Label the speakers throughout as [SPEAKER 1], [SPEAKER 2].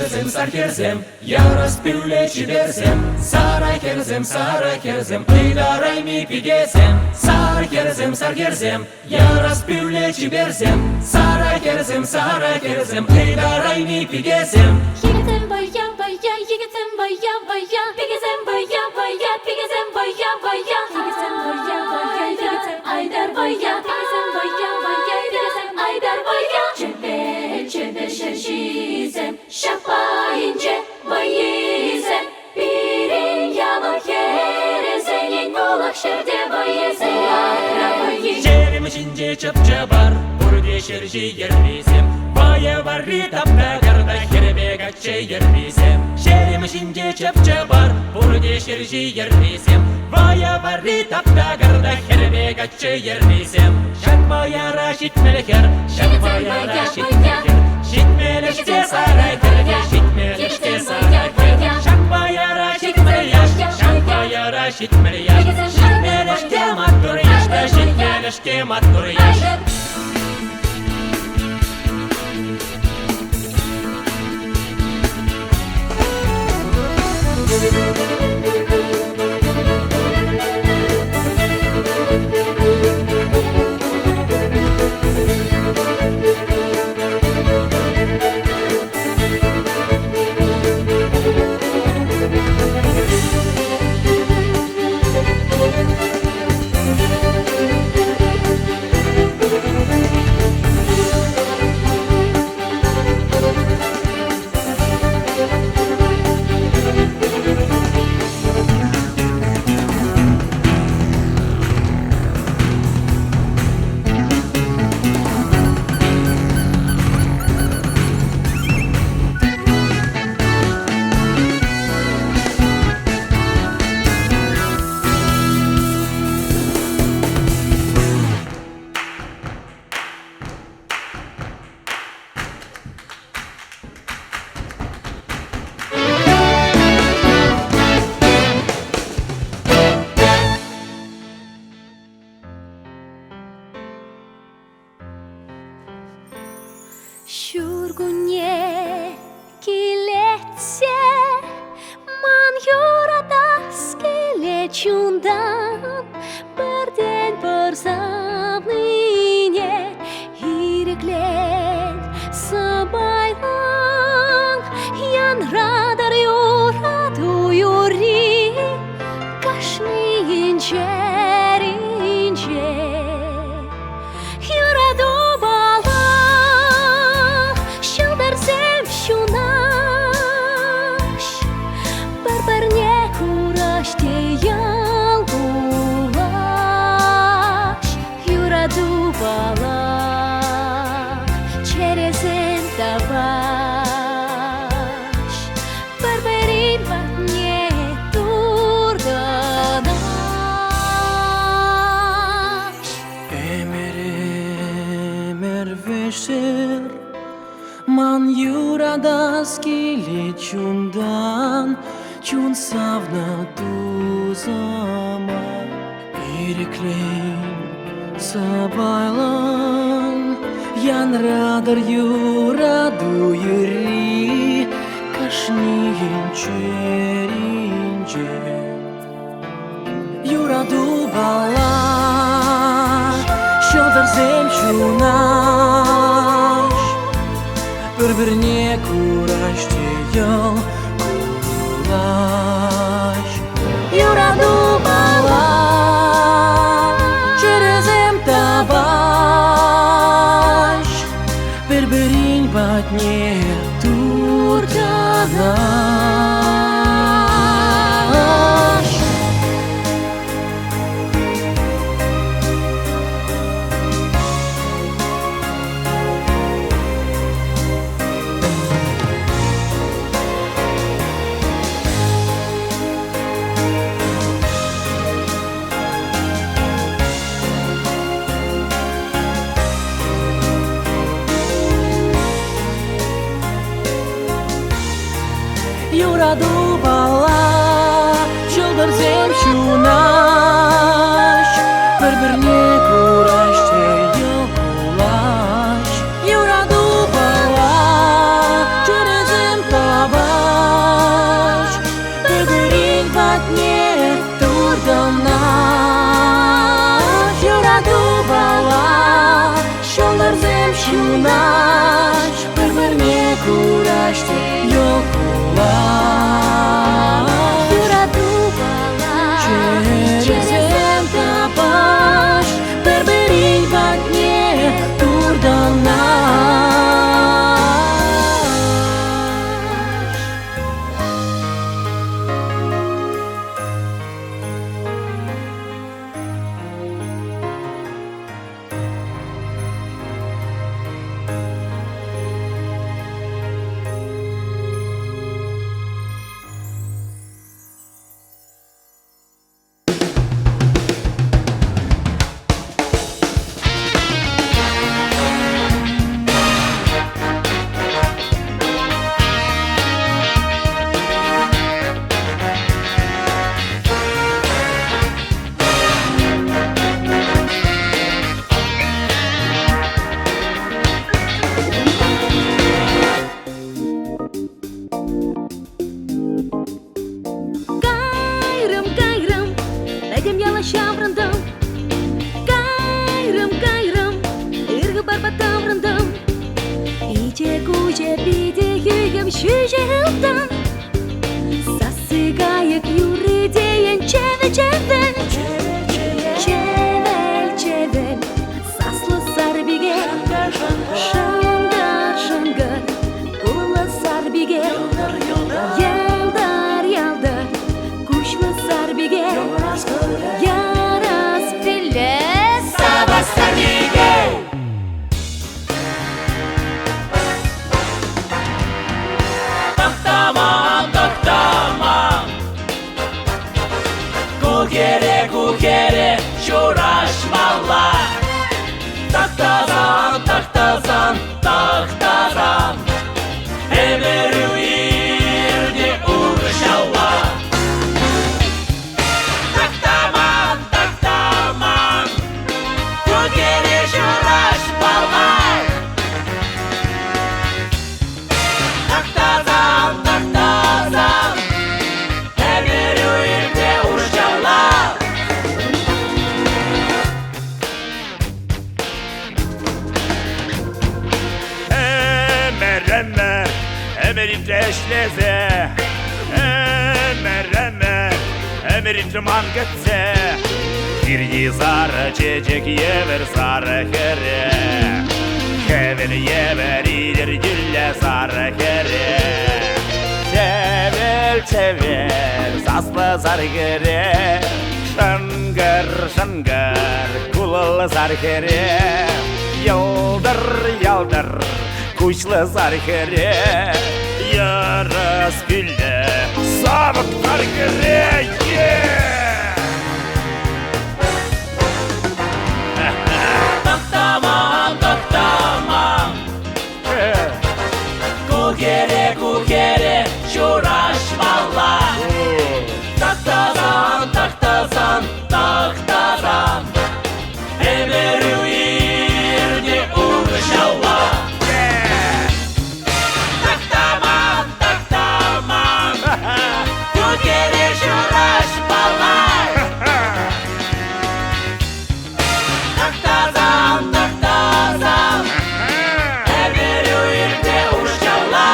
[SPEAKER 1] sar kerzem, я распюлечи берзем, сара керзем, ты дарай ми пигезем, сар керзем, я распюлечи берзем, сара керзем, ты дарай ми пигезем.
[SPEAKER 2] Yigitim baya baya, yigitim baya baya, pigizem baya baya, pigizem baya baya, yigitim baya baya, yigitim aydar baya, pigizem baya baya, pigizem aydar baya. Çebe çebe şerşizem, şapayınca bayizem, birin yama kerezenin olak şerde bayizem, arabayı.
[SPEAKER 1] Şerim içince çapçabar, burada şerşi yer bizim, baya varri tapta garda kerebe gatçe yer bizim. Şerim içince çapçabar, burada şerşi yer bizim, baya varri tapta garda kerebe gatçe yer bizim. Şakma yara şitmeleker, şakma yara şitmeleker, şitmeleşte saray kerebe, şitmeleşte saray kerebe. Şakma yara şitmeleyaş, şakma yara şitmeleyaş, şitmeleşte mattur yaşta, şitmeleşte mattur yaş.
[SPEAKER 2] Şurgunye kiletse man yuradas kilechundan birden bir zamline hiriklen sabaylan yan radar yoradu yuri kaşni ince yuradu çerezin tavaş berberin vatnie durdanaş
[SPEAKER 3] Emer veşer man yuradas kilechundan çun savna tu zaman iriklein sabaylan yan radar yuradu yuri kaşniyin çerince yuradu bala şodar zemşunaş birbirine kuraş teyal kuraş yuradu bala çerezem tabaş berberin batnie durdanaş yuradu bala çıldır zemşunaş birbirine kuraş teyil kulaş yuradu bala çerezem tabaş Чунаш бір-біріне күрәште йоқлар
[SPEAKER 2] Юрату бала
[SPEAKER 3] Черезем тапаш бір-бірін батне турданаш
[SPEAKER 2] Кайрым, әдем яла шаврындым Кайрым, ырғы бар батамрындым Ите куче биде югім шүжелдім Сасыгайык юры дейін чевел Саслы сарбиге Шыңгар, кулы сарбиге Ялдар, кушлы сарбиге Ярас пилес
[SPEAKER 1] Сабастарбиге Тоқтама Кукере, шурашмала Тақтазан Эмеру ирде уршала Тақтаман Кукере, шурашмала Тақтазан Эмеру ирде уршала Emir eşleze Emir mangetse Bir yizar çecek yever sarı kere Kevin yever ilir gülle sarı kere Çevel saslı sarı kere Şangır kullı sarı kere Yaldır kuşlı sarı kere Yaras gülle sabık sarı kere Toktama Kukere şuraşmalla Taktazan Emeru irdi urşalla Taktaman Kukere şuraşmalla Taktazan Emeru irdi urşalla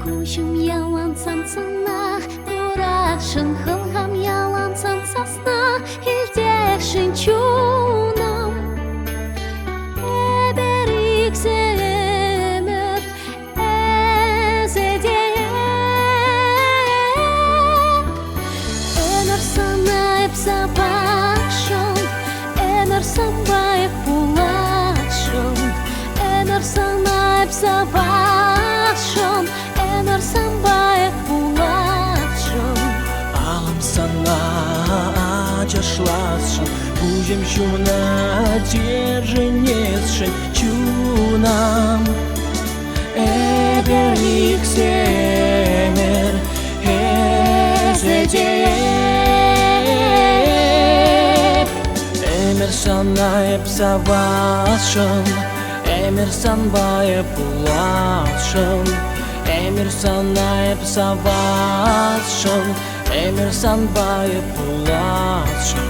[SPEAKER 2] Кушым ялан сансына, турашын хылгам ялан сансасна, илтешин чунам. Эберик семер, эзедея. Эмер санаеп сабашым, эмер самбаеп пулашым, эмер санаеп сабашым, эмер самбаеп пулашым.
[SPEAKER 3] Алым сана жашласшын, Бужем жуна держенесшін чунам. Эберлик семер эзедеп. Эмер санаеп савашым, эмер санбаеп булашым, эмер санаеп савашым, эмер санбаеп булашым.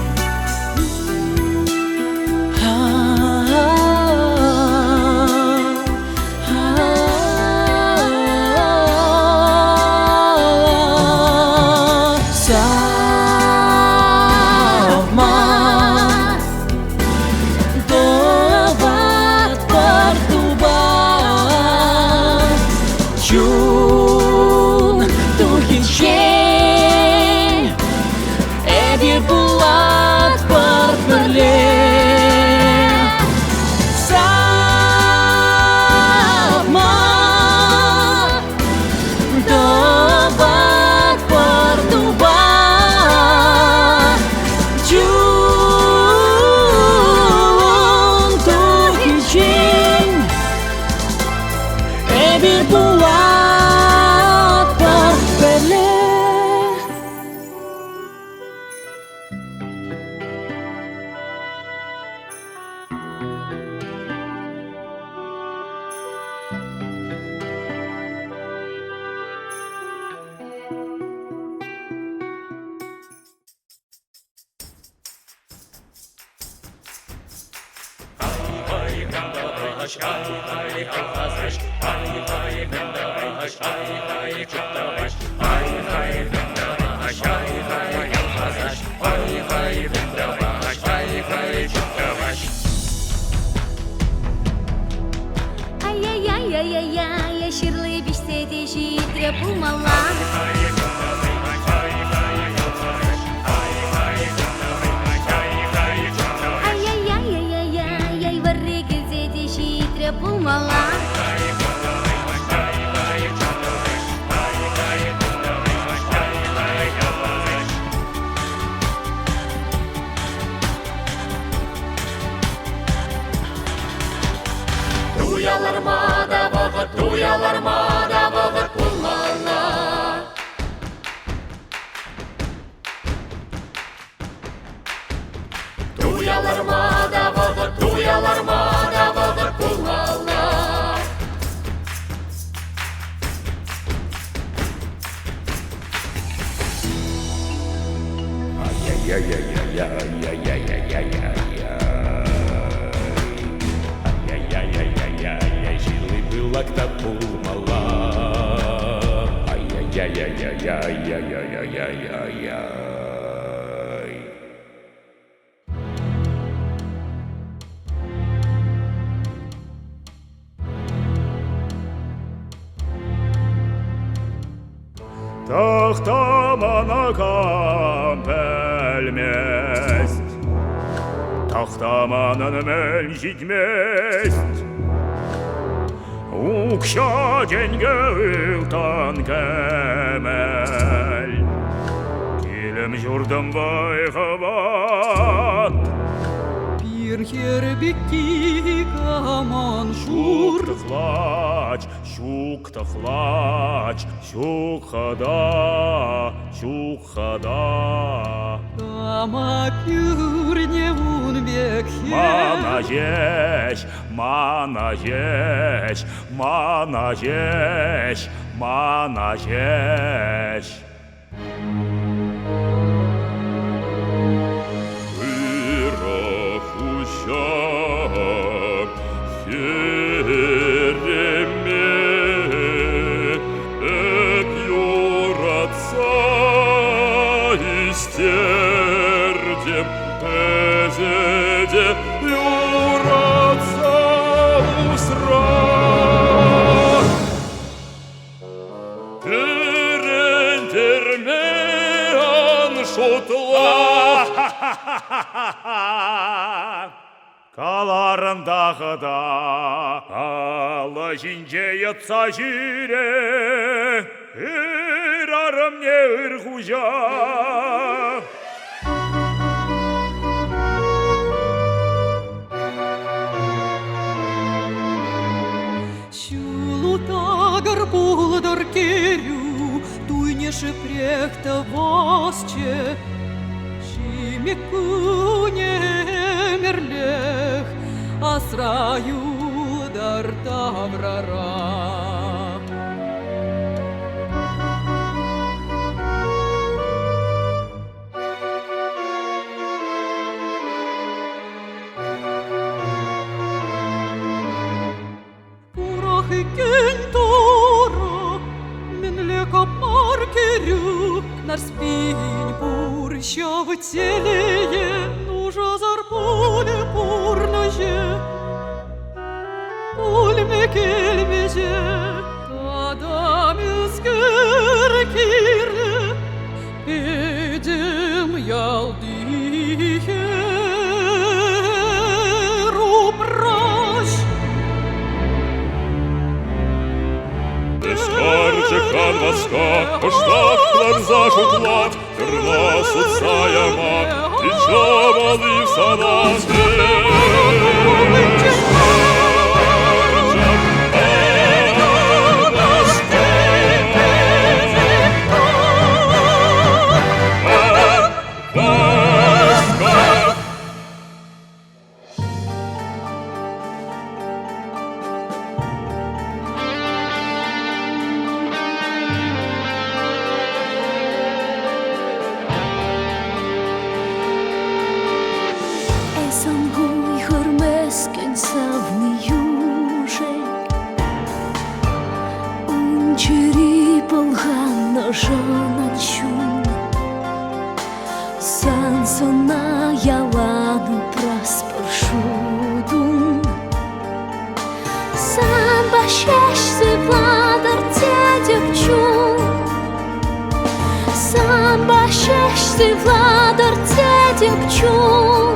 [SPEAKER 3] Чун тухичен, эди булат партнерле. Сама добат партуба. Чун тухичен, эди булат.
[SPEAKER 2] Ай-яй-яй-яй-яй, ширлы бишсе де жидре булмала. Ай-яй-яй-яй-яй, варри келсе де жидре булмала.
[SPEAKER 1] Туяларма да вакыт булмала. Туяларма да вакыт булмала.
[SPEAKER 4] Ай-яй-яй-яй-яй-яй-яй-яй, жилый былак-то булмала. Ай-яй-яй-яй-яй-яй-яй-яй-яй. Тахтаманакам пәлмест, Тахтаманын мәл житмест. Укша денге ылтан кәмәл, Келім жұрдым байғабат.
[SPEAKER 3] Bir herbikki kaman şur.
[SPEAKER 4] Şuktıklaç, şukhada.
[SPEAKER 3] Dama pürne un bekhe.
[SPEAKER 4] Manajeş. Uşak, yerime утла. Каларындағыда алы жинжейітса жире, ыр-арым не ыр-хужа.
[SPEAKER 3] Шулутагар булдар керю, туйне шепрехта восче, Шимекуне мерлех, асраю дар таврара. Кентора, менле капар керю, нар спинь пурща в телее, нужа зарпуле пурнаже, пульме кельмеже, адамискер кирле, педем ялдихе, рубраш.
[SPEAKER 4] Скарче канваска, коштах планзаш уклад, Крла суцая мак, и джавали в санаске.
[SPEAKER 2] Сансона ялану праспершудун, сам башешься владар тедекчун, сам башешься владар тедекчун,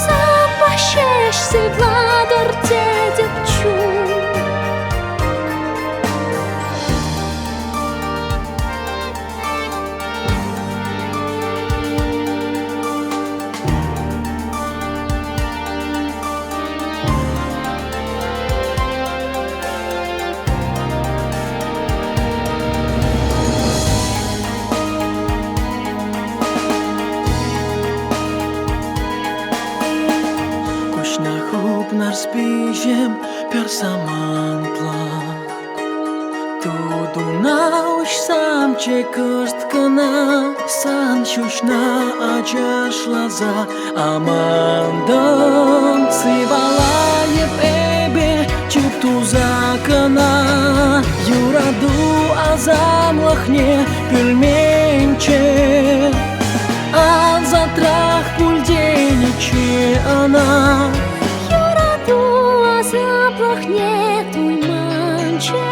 [SPEAKER 2] сам башешься владар тедекчун.
[SPEAKER 5] Narspīžiem persamantla, tudu nauš sam ce krstkana, san šušna ačašlaza, amandam civalajev ebe čuptu zakana, juradu azamlahne pülmenče, a zatrah puldeniče ana. Заплахне туйманче,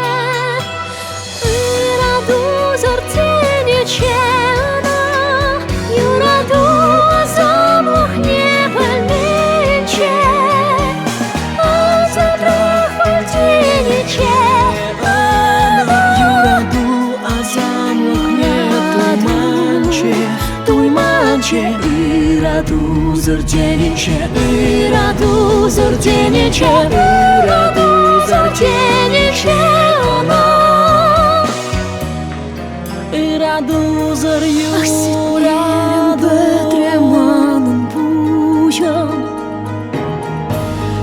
[SPEAKER 5] раду зартенече она, юраду заплахне пальменче, а затрах пальтенече она, юраду заплахне туйманче, раду зартенече, раду зартенече, раду зартенече она, раду зарю, раду треманым пуям,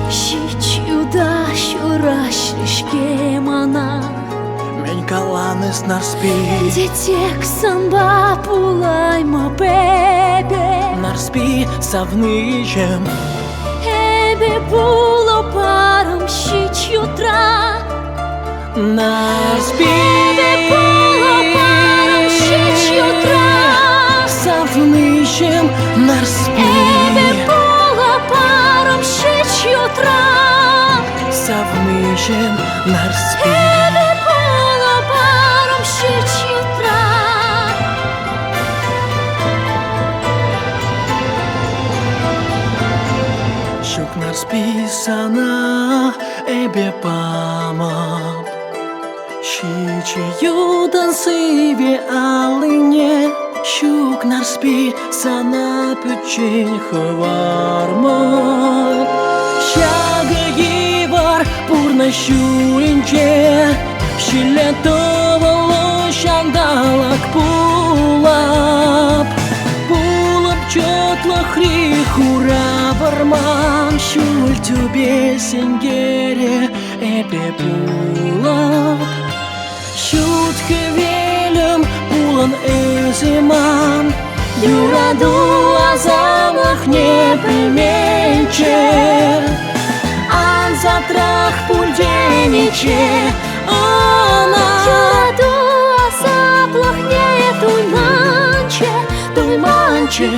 [SPEAKER 5] щичью да щурашишке мана. Каланес нарспи,
[SPEAKER 2] детек самба пулайма бебе,
[SPEAKER 5] нарспи савничем,
[SPEAKER 2] эбе було паром щичью тра,
[SPEAKER 5] нарспи,
[SPEAKER 2] эбе було паром щичью тра,
[SPEAKER 5] савничем, нарспи,
[SPEAKER 2] эбе було паром щичью тра,
[SPEAKER 5] савничем, нарспи. Чиюдан сиві алине, щук нарспі, сана пючень хварма. Щага гівар, пурна щуінче, щілетовало щандалак пулап. Пулап чотлах ріхура вармам, щуль тюбе сенгере эпе пулап. Щутке велем пулан эземан, юраду азамах не применче. Ан затрах пульдениче, она юраду азаплах не туйманче, туйманче.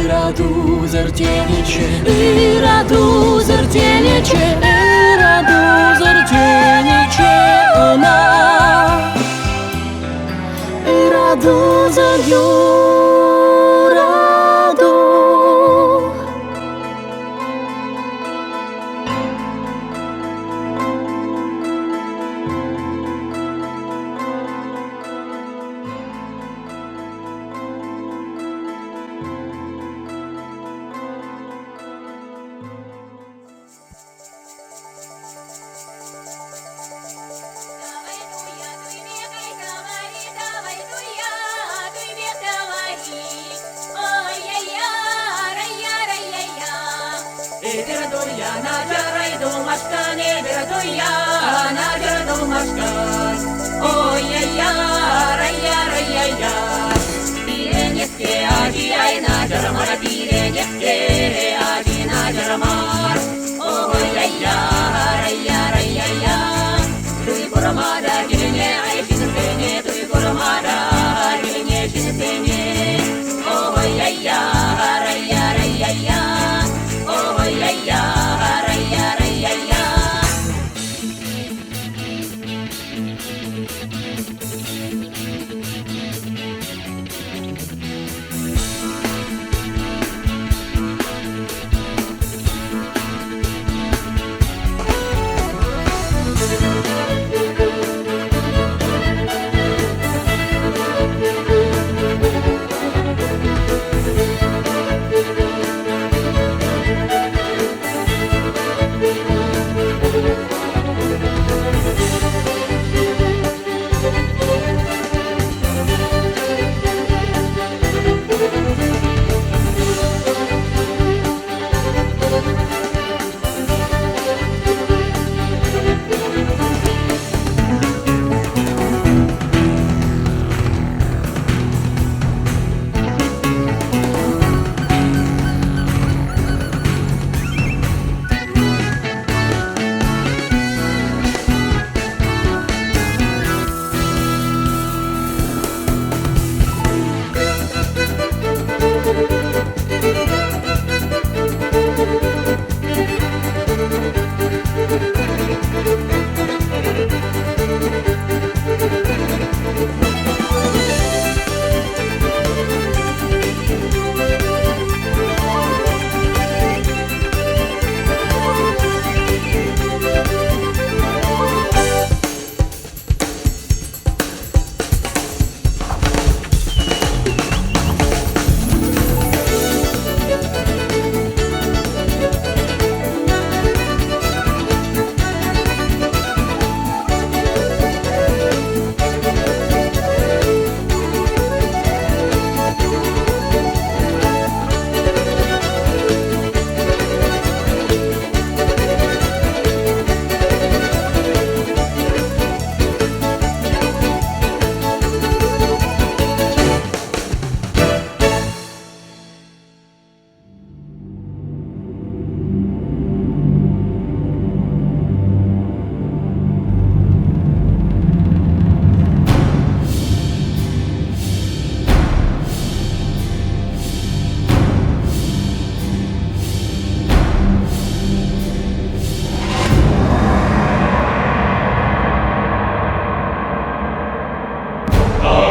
[SPEAKER 5] Ираду зартениче, ираду зартениче, ираду зартениче, она. Ираду за юраду.
[SPEAKER 1] Вердуя на жарайду машкане, вердуя на жарду машкан. Ой-я-я, рая-рая-я. Пиренеске ади ай на жармара, пиренеске ади на жармар. Ой-я-я, рая-рая-я. Туй курамада гирене ай шинсене, туй курамада гирене шинсене. Ой-я-я, рая-рая-я. Ой-я-я, рая-рая-я.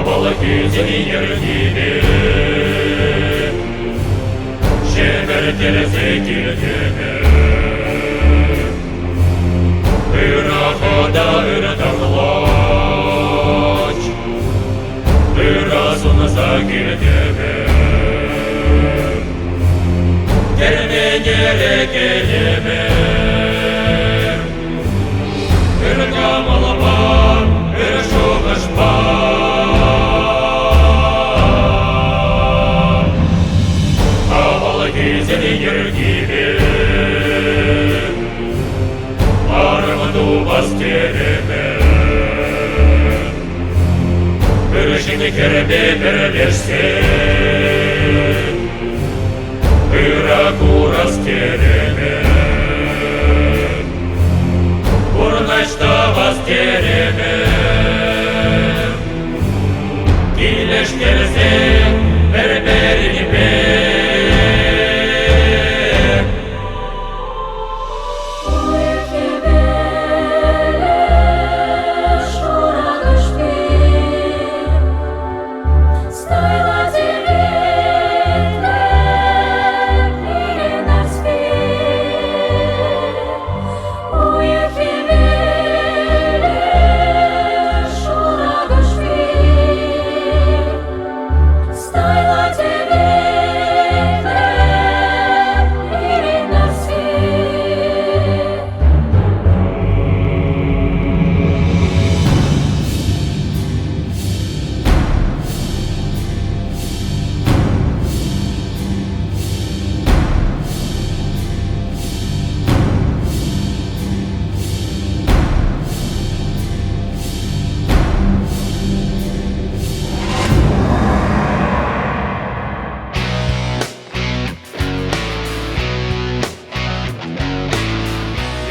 [SPEAKER 1] Балакизни ергине, шемер тересе килгене, ырахада ыртанла. керек елеме бір қамалы бар бір жоғыш бар қамалы кезіне ергебен армыну бас теремен бір ішіңе кербе бір берсен Иракурас теремен Урнашта вас теремен Килеш келсен бір-біріне бер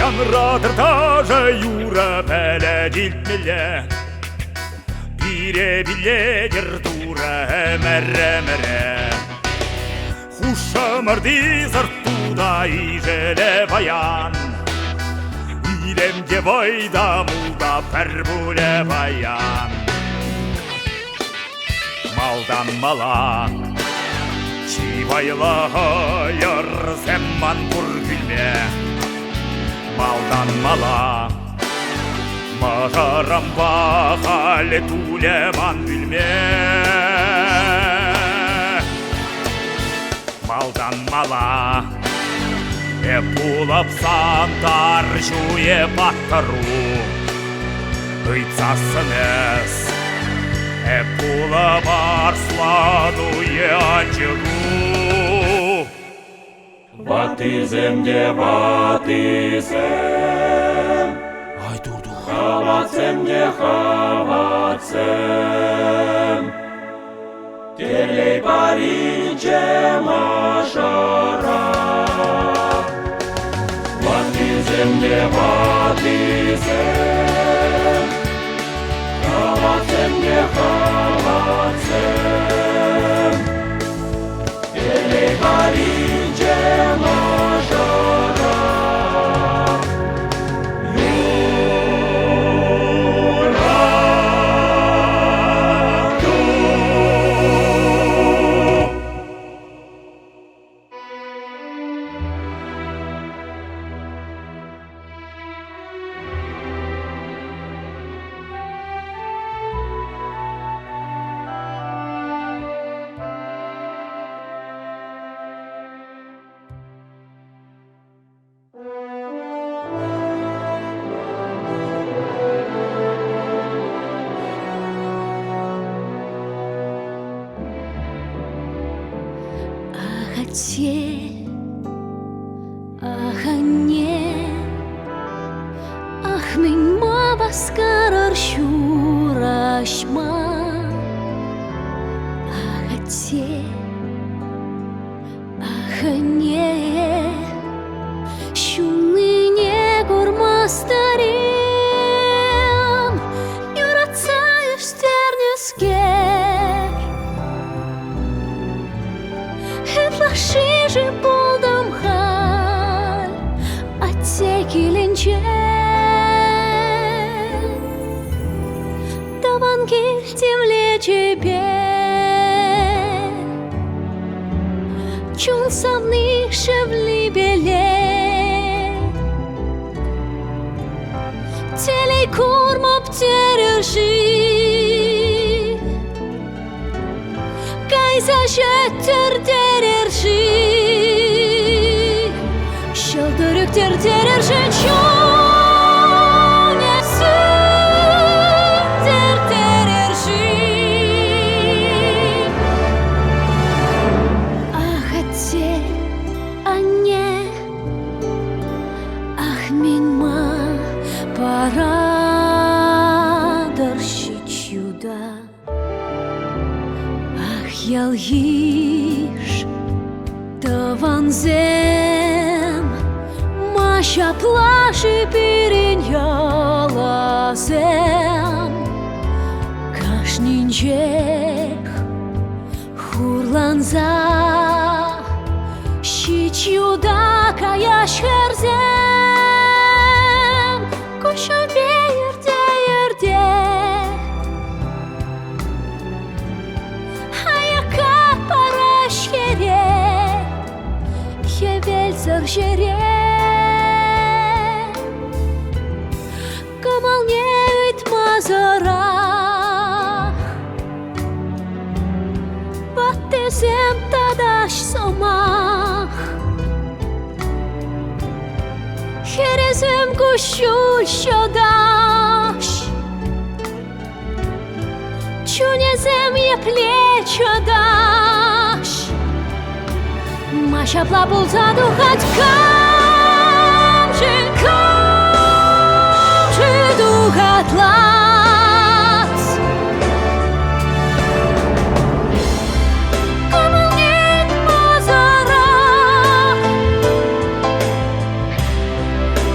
[SPEAKER 1] Янрадыр тажа юра бәлә дилтмеле Бире биледер тура мәре-мәре Хушамырды зартуда ижеле баян Илемге вайда мулда пәрбуле баян Малдан мала Чивайла ярземман күргілме Малдан мала Мағарам бағалы тулеман білме Малдан мала Эпулап сандар жуе баттару Ыйцасыныз Эпулап арслануе анжығу Батиземде батизем
[SPEAKER 5] Ай durdu
[SPEAKER 1] Хаватсемде хаватсем Телей баринче машара Батиземде батизем Хаватсемде хаватсем Телей баринче машара
[SPEAKER 2] Ахате, ахане, ах мен ма басқарар шурашма. Ахате, ахане, шуныне көрмастарым, юратса юстернеске. Шиже болдым хал, атсе келінче. Табан келтемле жебе, чунсамны шевли беле. Телей курмап терержи, кайза жетер дерержи. terterer życione terterer Ах, хотеть, а не Ах, меня пора чудо Ах, ялгиш Таванзем Маша плаши перенялазем Кашнинчех Хурланза Щичюда кая шерзем Кушай бейерде ерде Зержере Камалнеет мазарах Баттезем тадаш сомах Херезем кушуль шодаш Чунезем е плечодаш Маша плапул задухать камжи духать лац Камалнет мазара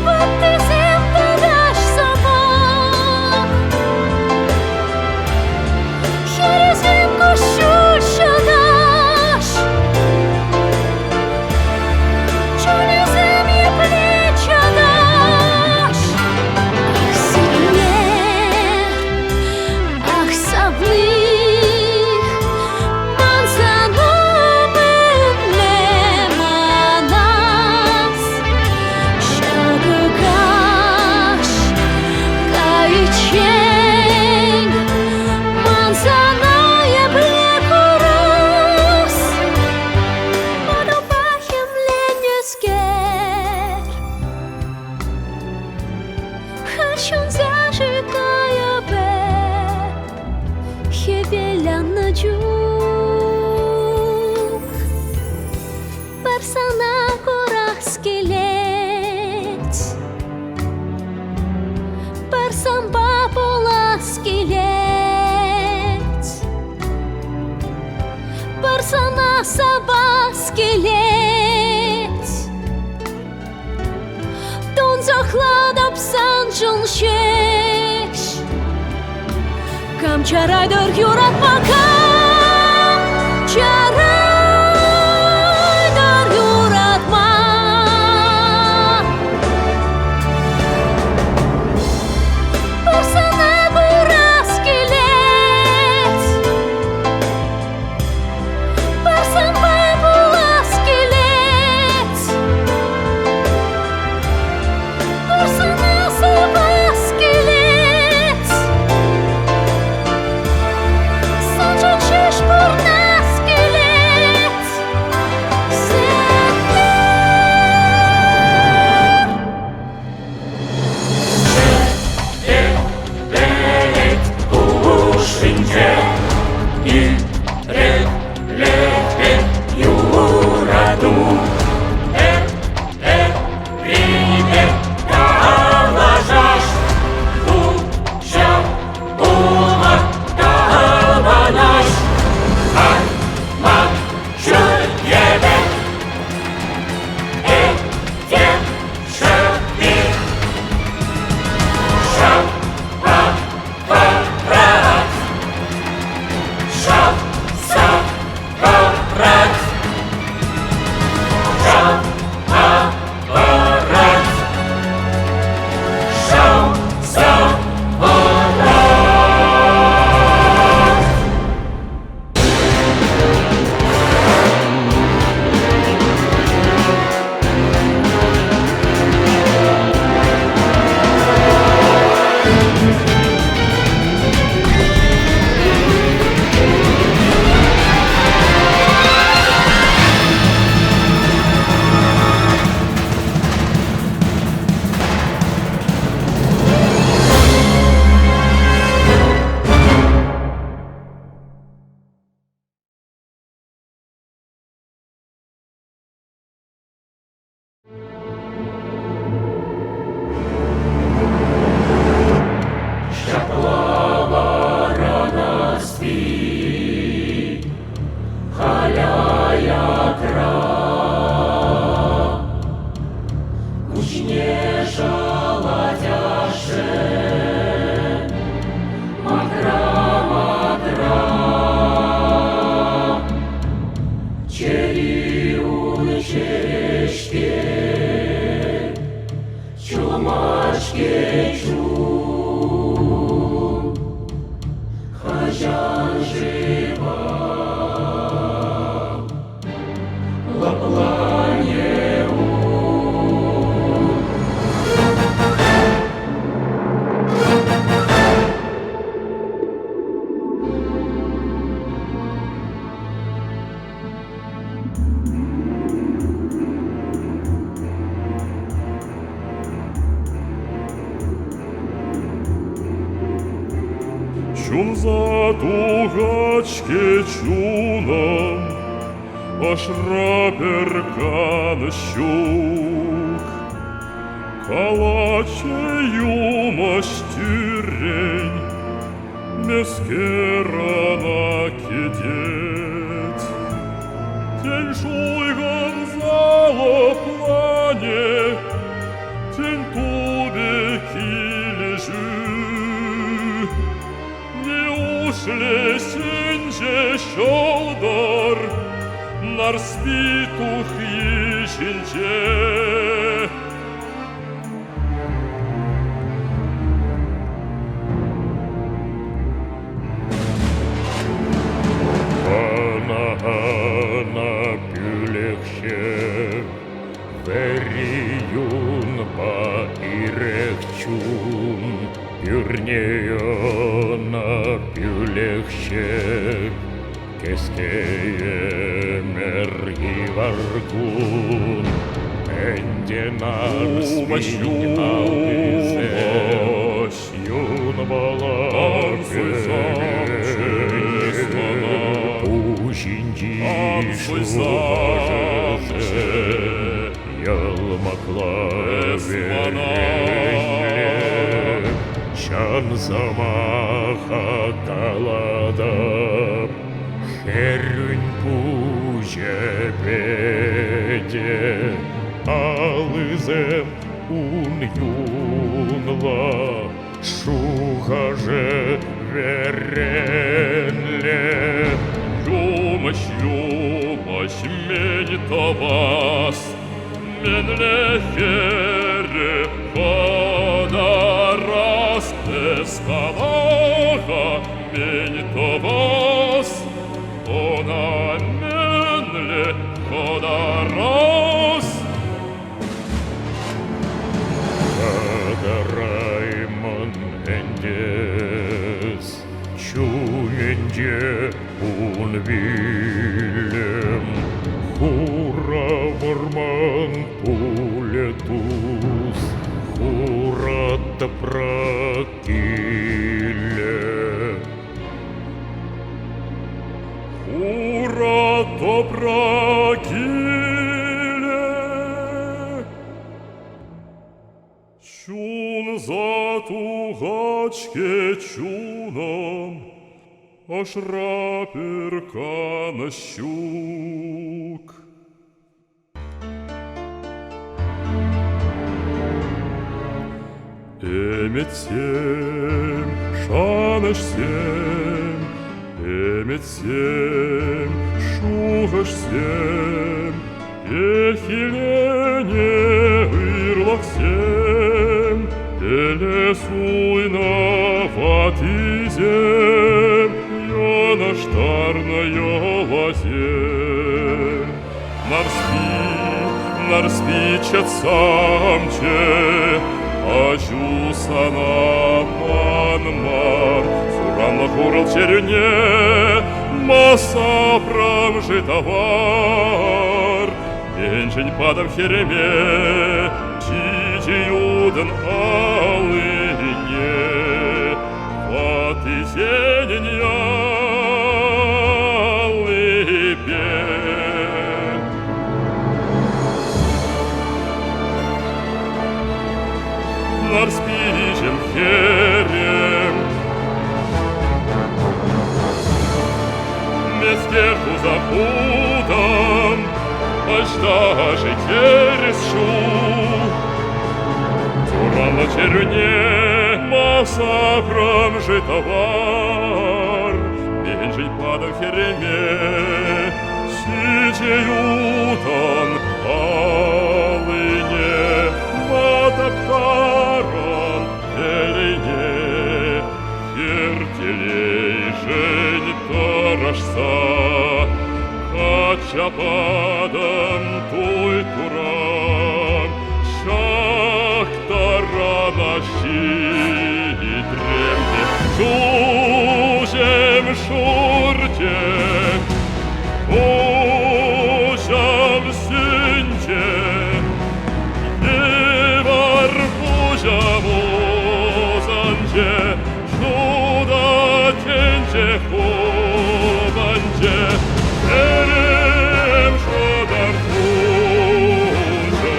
[SPEAKER 2] Баттезем тадаш самах Херезем кушуль шодаш Шон зажигая бэп Хебелян на джук Барсана горах скелет Барсан бабула скелет Барсана саба скелет Дон захладап санжын шеш Кам чарайдыр юратма кам Чарайдыр юратма Барсана бурас келет Барсан бабулас келет Барсана сабас келет Санжын шеш бурнас келет
[SPEAKER 4] Чун за дугачке чуном, аж раперкан щук, калачею мастюрень, мескерана кидет. Тень шуйган зало плане, тень тубе килежу. Шлесенже шолдор, нар спитух ишинче. Ана пülekşe, veriun ba irekçun. Pürneyona pülekşe, keskeye mergivargun. Endenar spinal bize, yun bala Ужинди шугажeze, yalmakla verenle. Şan zamaha kalada, herün pujebede, alızem un yunla, şugaje verenle. Yumuş yumuş meni tabas, menle here kodaras. Eskalaga beni tovas, ona menle kodaras. Kadarayman endes, çuyence un bilem, hurra varman puletus. Урата пракиле, урата пракиле. Чун за тугачке чуном, аж раперка на щук. Эмет семь, шанаш семь, эмет семь, шугаш семь, ехилене ырлах семь, элесуйна ватизем, ёна штарна ёлазем. Нарспи самче, Ачусана манмар, суранла хурал черюне, маса прамжитовар. Меньшень падам хереме, чичиюден алыне, фаты зененья лыбе. Нарспичем херем, мескерту запутам, аж даже через шу. Сурала черюне, маса промжитовар, меньшей падал хереме, сичеютан алыне, матаптаром элине, хертелей же. Ашса, Качападам туйтурам, Шактарана щитремте, Тужем шурте, Ужам сынте, Девар пужам озанте, Шуда тенте хованте, Эрем шодар пужалте.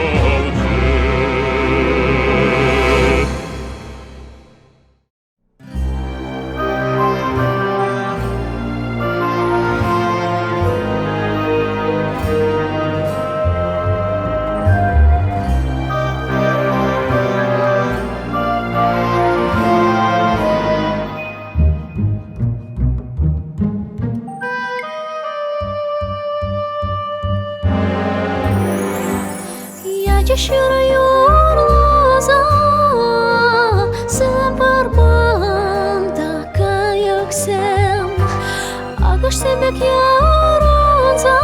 [SPEAKER 2] Şaşırıyorlar sen parmağında kayaksın Ağaç demek yaranza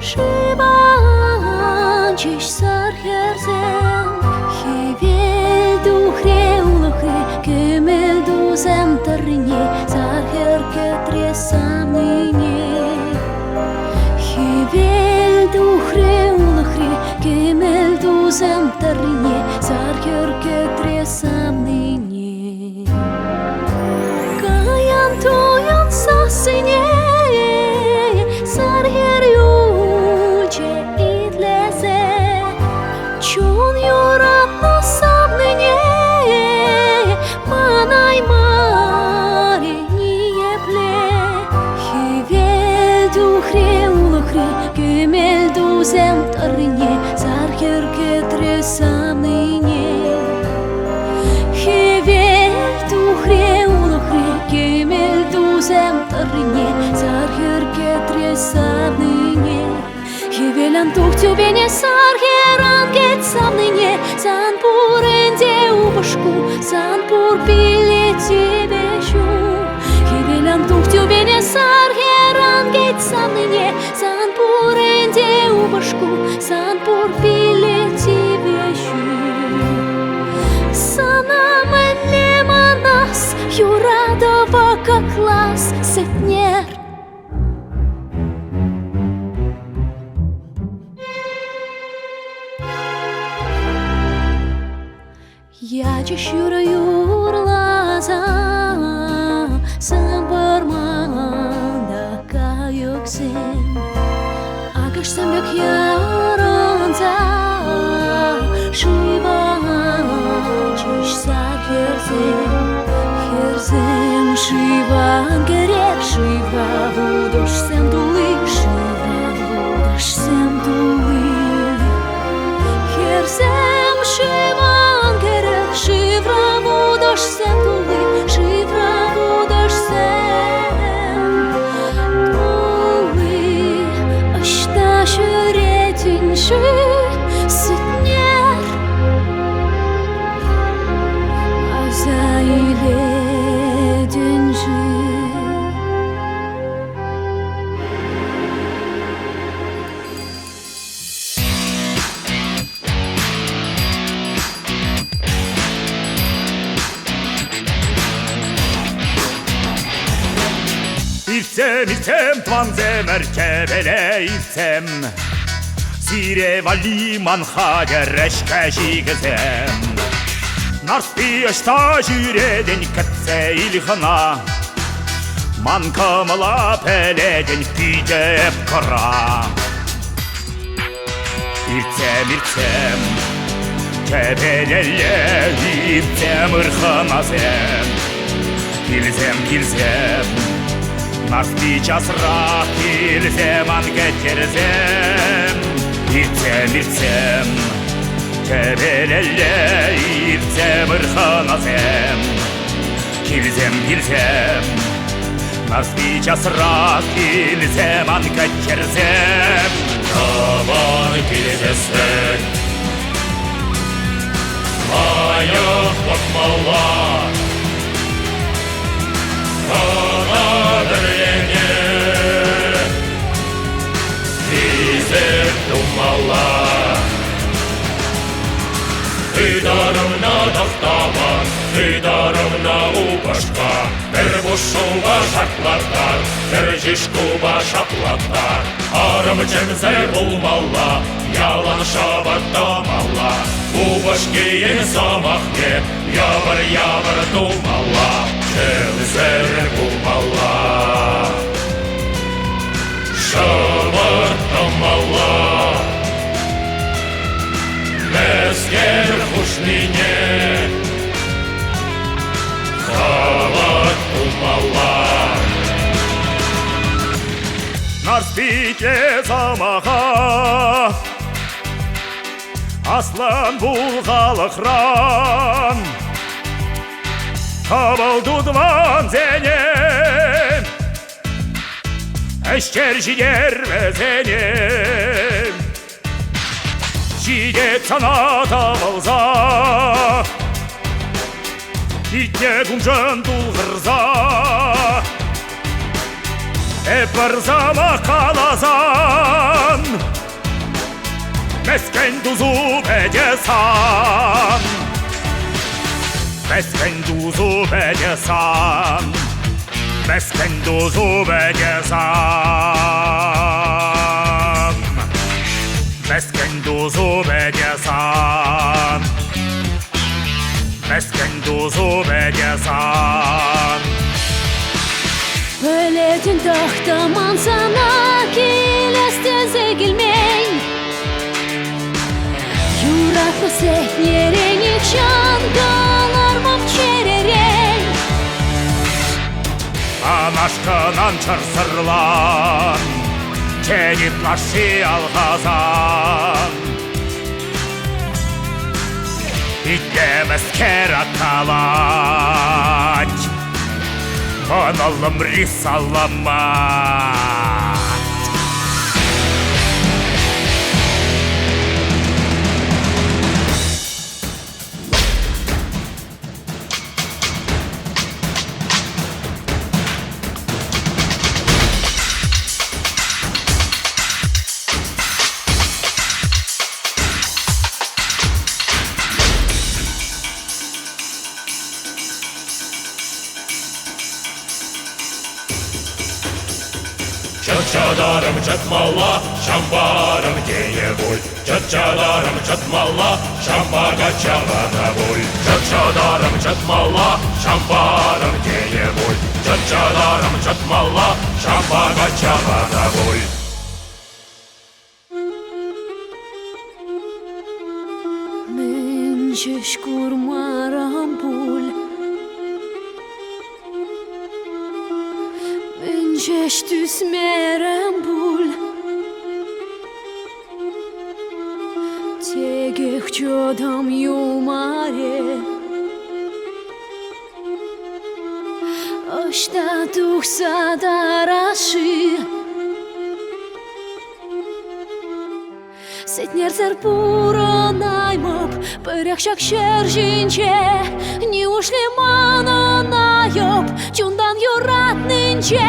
[SPEAKER 2] Şiban çiş sarherzem Hivel duhre ulukre Kemel duzem tarine Sarher ketre samnine Hivel duhre ulukre Kemel duzem tarine Sarher ketre samnine Kayan toyan sasine Sarher yuce idleze Çun yoratna samnine Manay mare niyeple Hivel duhre ulukre Kemel duzem tarine Sarher ketre samnine Hivel duhre ulukre Kemel duzem tarine Sarher ketre samnine Hivel antuh tübene sarher anget samnine San pur ende ubashku San pur bile тебе щу Hivel antuh tübene sarher anget samnine San pur ende ubashku San pur bile тебе щу Sana menle manas Юрадова как класс сетнер Я чищу юрлаза Самбарманда каюксен Агаш самбек яранза Шиван чиш сархерзен Херзен шиван керек Шива будош сем дулы Шива будош сем дулы Херзен шиван керек Шивра будош сем дулы Шивра будош сем дулы Ашта шүретин шы Сытнер Азайледен шы
[SPEAKER 6] İrtem tvanze merkebele irtem Sire valiman hagereşke jigzem Narsti ışta jüreden katse ilhana Man kamala peleden pidep kara İrtem Kebelele irtem ırhanazem Gilzem Narsti çasrak ilzem angeterzem İrtem Kebelele irtem ırhanazem Gilzem Narsti çasrak ilzem angeterzem
[SPEAKER 1] Kavan kilitesek Ayık bakmalar Kanadır Ыйдарымна тақтаман, ыйдарымна упашка, бір бушуға шартлаттар, бір жишкуға шаплаттар. Арым жемзе булмалла, ялан шабаттамалла, упашкеен самахке, ябыр думалла, жемзер булмалла. Шабаттамалла, Мескер хушнине, хават умалла.
[SPEAKER 6] Нарспите замаха, аслан булғалы хран, қабылдудван зенем, әштер жидер везенем. Жидет саната болса, итне күнжен тұлғырза, бір замақ қалазан, Мескен дузу бәдесан, Мескен дузу бәдесан, Мескен дузу бәдесан, Мескен дузу бәдесан, Мескен дузу бәдесан.
[SPEAKER 2] Өлетін тақтаман сана келестезе келмей, Юратма сетнереңі чангалар мам черерей.
[SPEAKER 6] Анашқынан чырсырлан, теніп нашы алғазан. Итеміз кері қалач, Монолым рисаламат.
[SPEAKER 1] Чат-чадарым чатмалла, шамбарым дее боль. Чат-чадарым чатмалла, шамбага чабана боль. Чат-чадарым чатмалла, шамбарым дее боль. Чат-чадарым чатмалла, шамбага чабана боль.
[SPEAKER 2] Мен жеш курмарам пуль, Мен жеш түсмерем пуль, Тегех чодам юмаре, Ашта тухса дараши, Сетнерзер пура наймап, Пырякшак шержинче, Не ушли мана найоп, Чундан юратнинче.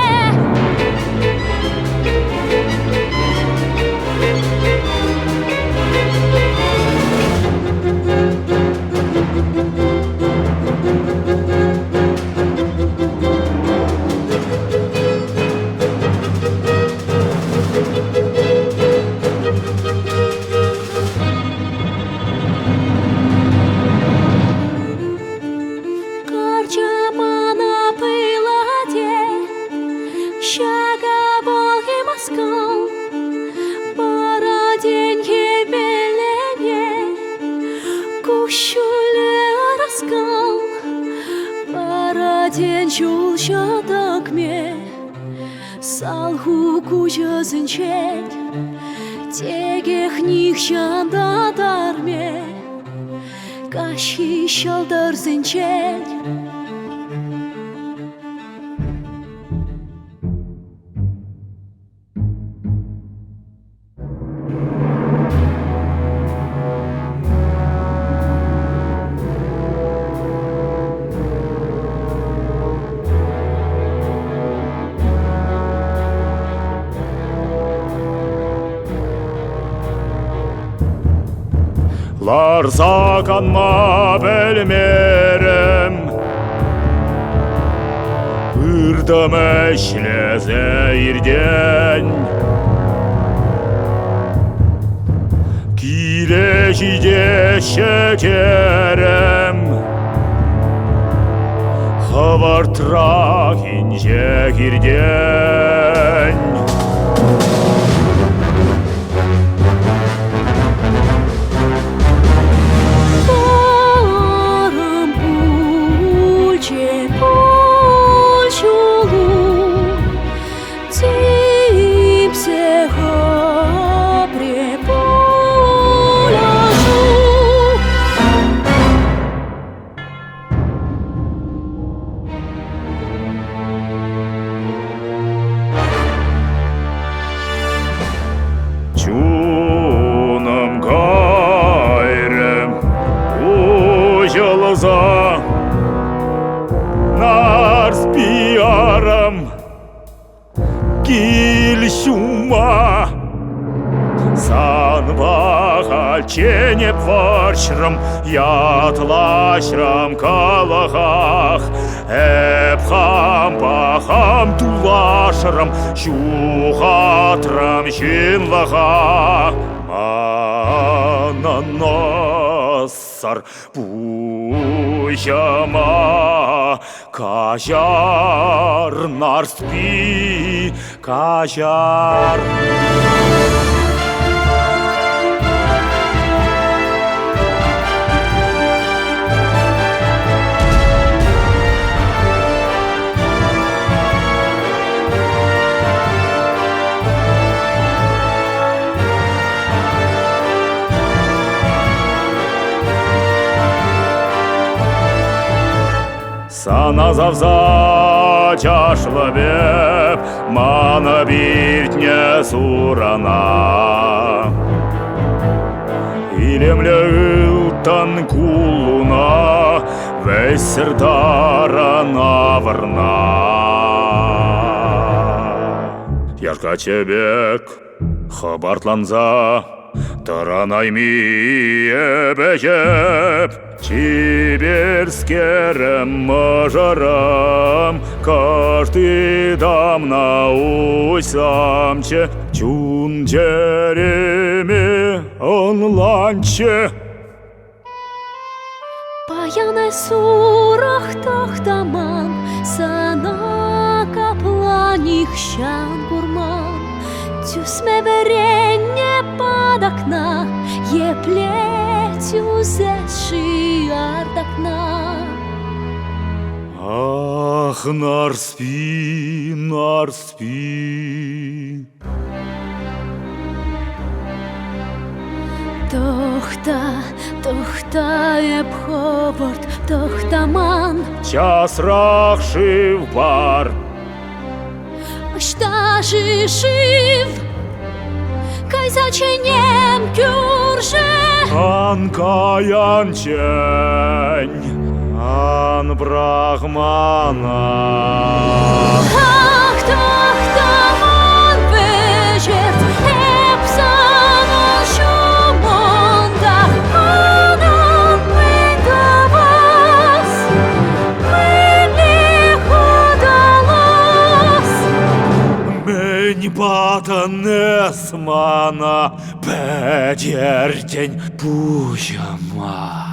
[SPEAKER 2] День чулшадак ме, Салху кучасынчек, Тегех них шандадар ме, Каши шалдарсынчек.
[SPEAKER 6] Ларсаканма белмерем Ырдым эшлезе ирден Килешиде шекерем Хавартра инже ирден Чунам гайрем ужалаза Нарс пиарам килшума Санбаха ченеп варшрам Ятлашрам калахах Эпхам бахам тулашрам Шухатрам шинлаха Мананасар пуйшама Кажар нарспи кажар Саназавза чашлабеп Мана биртне сурана Илемле ылтан кулуна Весердара наварна Яркачебек хабартланза Таранайми ебежеп Чибирскерем мажарам Каждый дам наусамче Чун череми онланче
[SPEAKER 2] Паяне сурах тахтаман Сана капланих щан гурман Тюсме веренне под окна Еплетю зеши ардакна
[SPEAKER 6] Ах, нарспи, нарспи
[SPEAKER 2] Тохта епховард тохтаман
[SPEAKER 6] Час рахшив бар
[SPEAKER 2] Штажи шив Кай заченем кюрже
[SPEAKER 6] Ан каянчень, ан брахмана
[SPEAKER 2] Ах, тохтаман вежет Епсана шумонда Анан мендавас Мени ходалас
[SPEAKER 6] Мень батан эсмана Бедертень пущама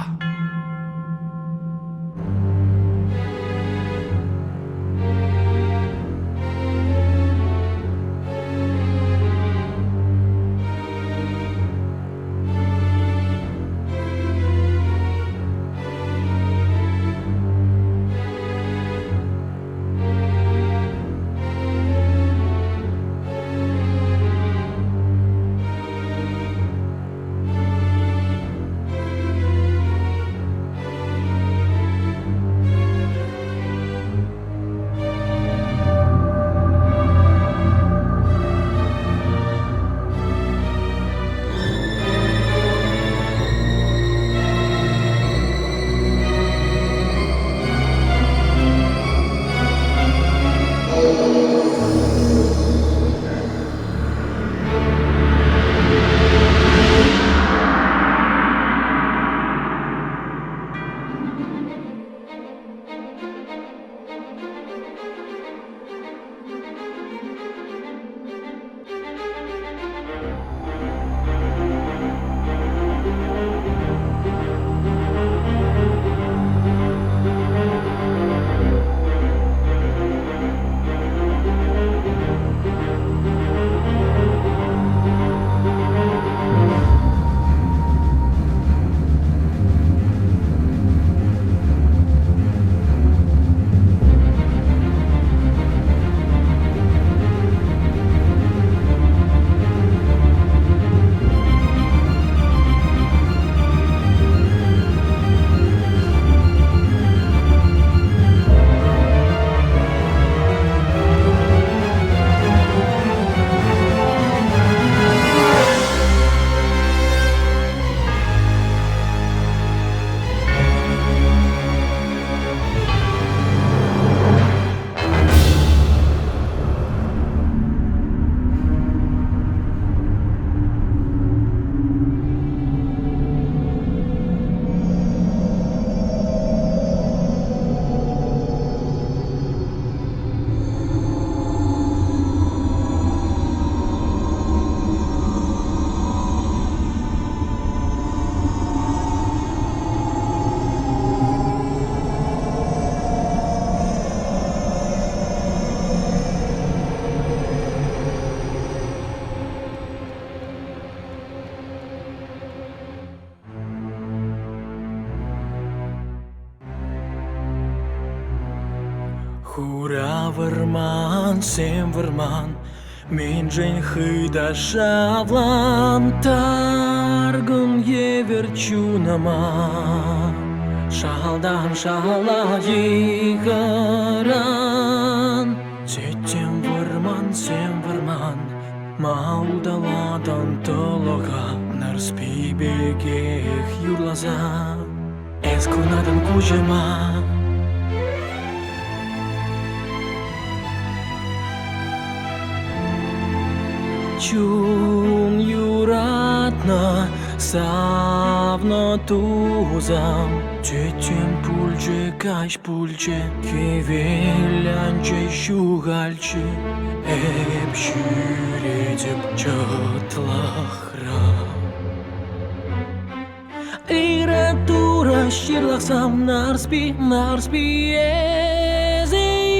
[SPEAKER 5] Varman Min žen hyda šavlan Targun je verčunama Šaldan šala jigaran Sem varman Maudaладан толога Нарспи бегех юрлаза Eskunadan kujama Чун юратна Савно тузам Тетем пульче каш пульче Кевелянче шугальче Эп шюретеп чатлахра Иратура ширлахсам нарспи Ezim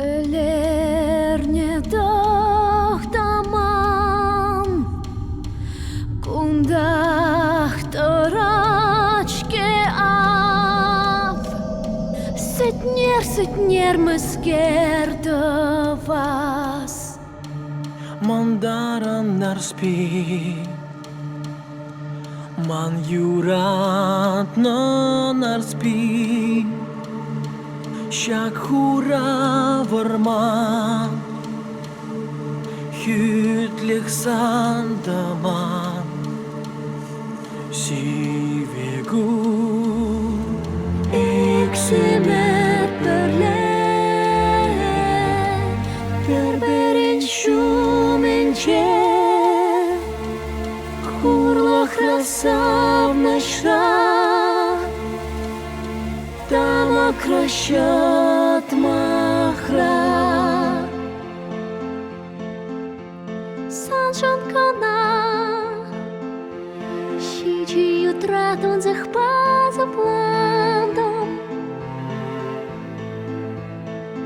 [SPEAKER 2] Ölerne dohtamam Kundach toračke av Setner meskerdo vas
[SPEAKER 5] Mandaran narspи Man juratno narspи Shakhura varman Hytlig sandaman Sivegu
[SPEAKER 2] Eksemer perle Berberin shumenche Kurla krasam nashra Tama krashat machra Саншан кана Щичи утратун захпаза пландом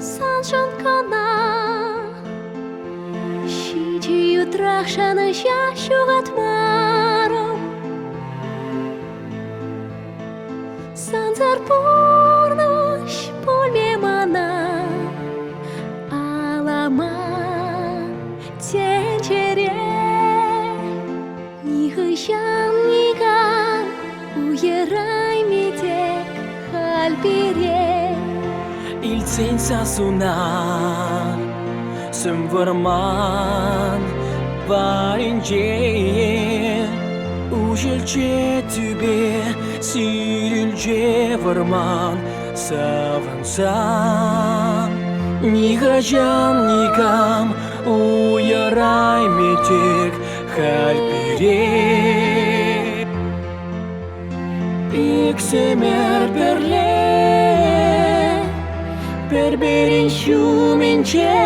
[SPEAKER 2] Саншан кана Щичи утрахшана щащугат маром Санзар порнош пульмемана Алама тенчере Нихыщам ниган Уерай метек хальпере
[SPEAKER 5] Iltsen sasuna Sem varman Varince Ujilce tübe Sililce varman Savansan Nihajam nikam Uyaray metek Halpire Iksemer berle Berberin shumenche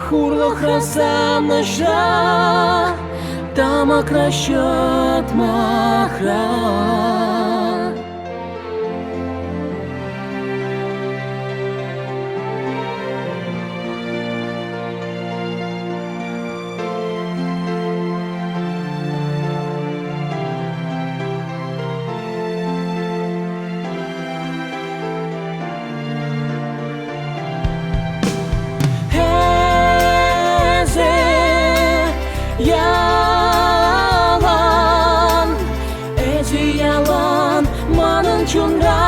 [SPEAKER 5] Hurlo krasam nasha Tama krashat machra Yalan manın çunra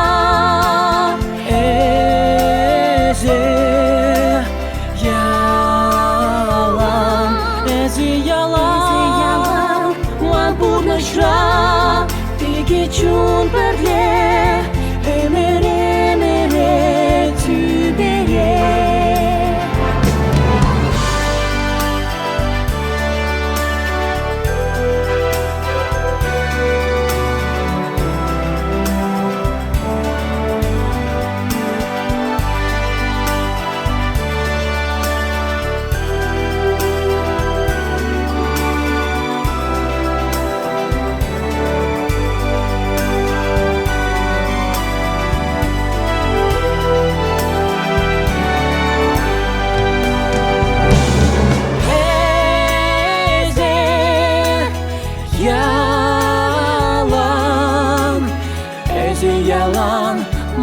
[SPEAKER 5] yalan man purnashra Tege chun perle Emere tübere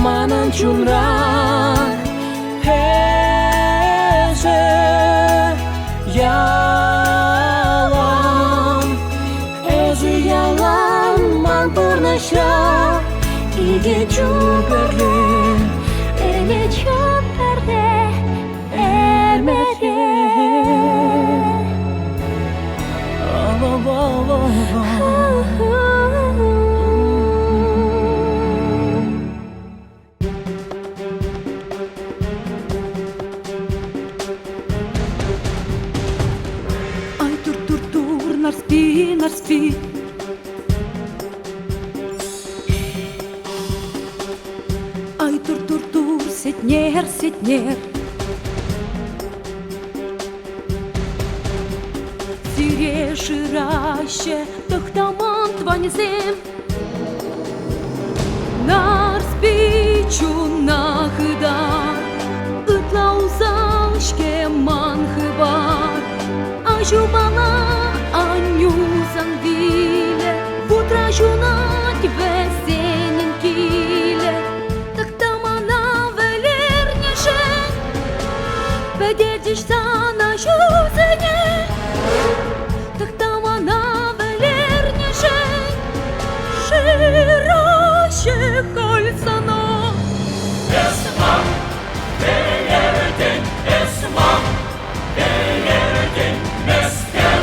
[SPEAKER 5] Манын чунрак Эже ялам Эже ялам Ман пурнашра Иге чуперле
[SPEAKER 2] Эне чөпперде Эрмеде
[SPEAKER 5] Ай, тур, нарспи Ай, тур, сетнер Сире шираще тохтаман тванезем Нарспи чунахыда Ытлаузашке манхыбар Ажубана анюзан виле Утро жунать весеннен киле Тохтамана велернешен Бедедишься на жузене Тохтамана велернешен Широще кольцано
[SPEAKER 1] Esmam, belerdin, esmam, belerdin, mesker,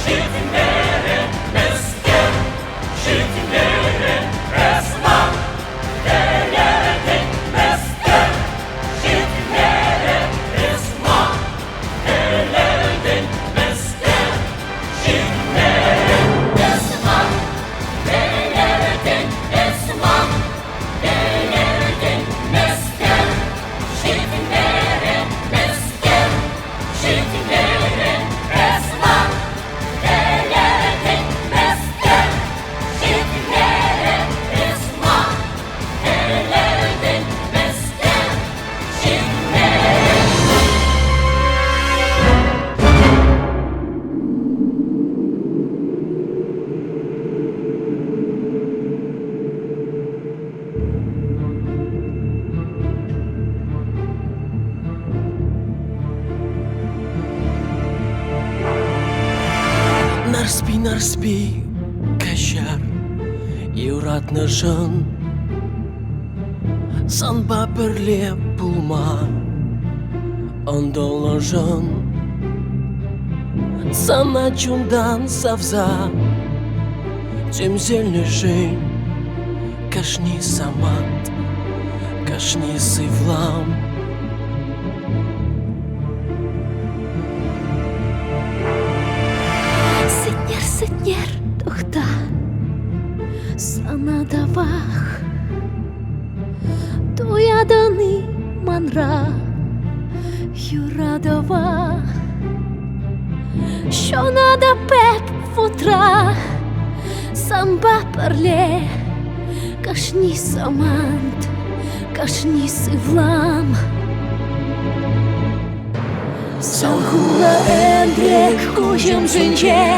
[SPEAKER 1] şitinlere, mesker, şitinlere, esmam, belerdin, mesker, şitinlere, esmam, belerdin, mesker, şitinlere, esmam, belerdin, esmam, belerdin, mesker, şitinlere, mesker, şitinlere, esmam, belerdin, mesker, şitinlere, esmam, belerdin, mesker, şitinlere.
[SPEAKER 7] Нарспи, кашар, юратны жын Санба бірле пулма, ондолы жын Сана чундан савза, темзельный жын Кашни самат, кашни сывлам
[SPEAKER 2] Сетнер тохта Sana davах Туяданы манра Юрадова Шонада пеп футра Самба парле Кашни самант Кашни сывлам
[SPEAKER 5] Салхула эндрек кужем жинче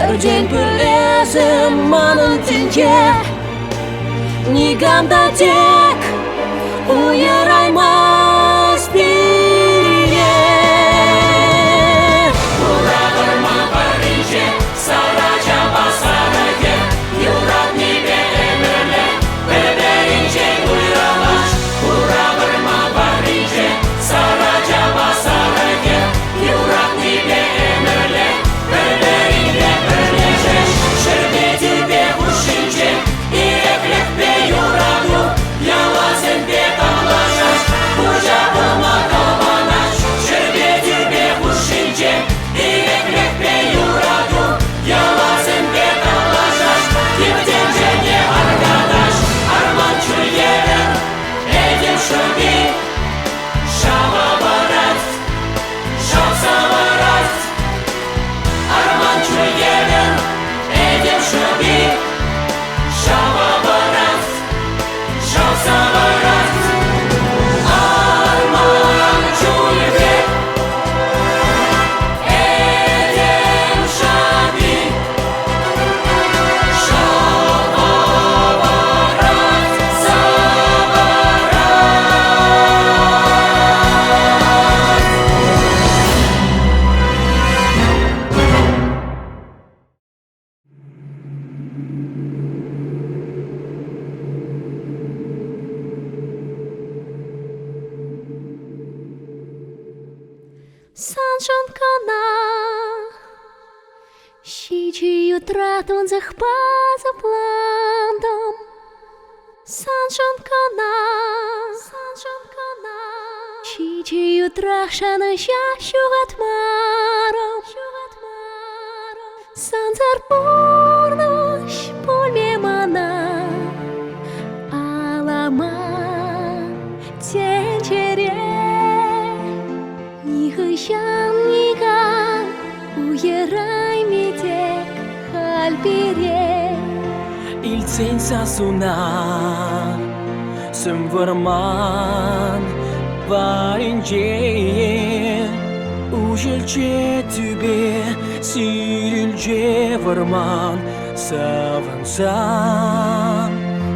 [SPEAKER 5] Örden pülezim manın tince Niganda tek uyaraymaz biriye
[SPEAKER 1] Uğradırma barınca, saraca basarıge, yurat nibe emirle, bebeğince uyralaş. Uğradırma barınca, saraca basarıge, yurat nibe emirle, bebeğinle birleşeş. Şerbeti be uşince, ireklek be yuradu, yalazın be damlaşaş.
[SPEAKER 2] шанкана Щичию тратун захпаза пландом Сан шанкана Щичию трахшана щащугат маром Сан зарпурнуш пульмемана Алама тенчере Нихышам никак Уерай метек хальпере
[SPEAKER 7] İlçin sasuna Sımvırman Varince Ujilce tübe Sürülce vırman Savınsan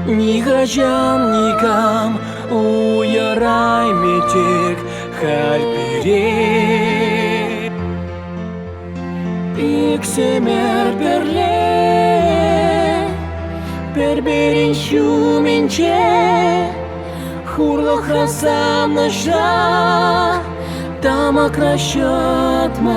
[SPEAKER 7] Nihajam nikam Uyaray metek Halpire İksemer berle Berberin şumince Хурло храсам наша Тама кращатма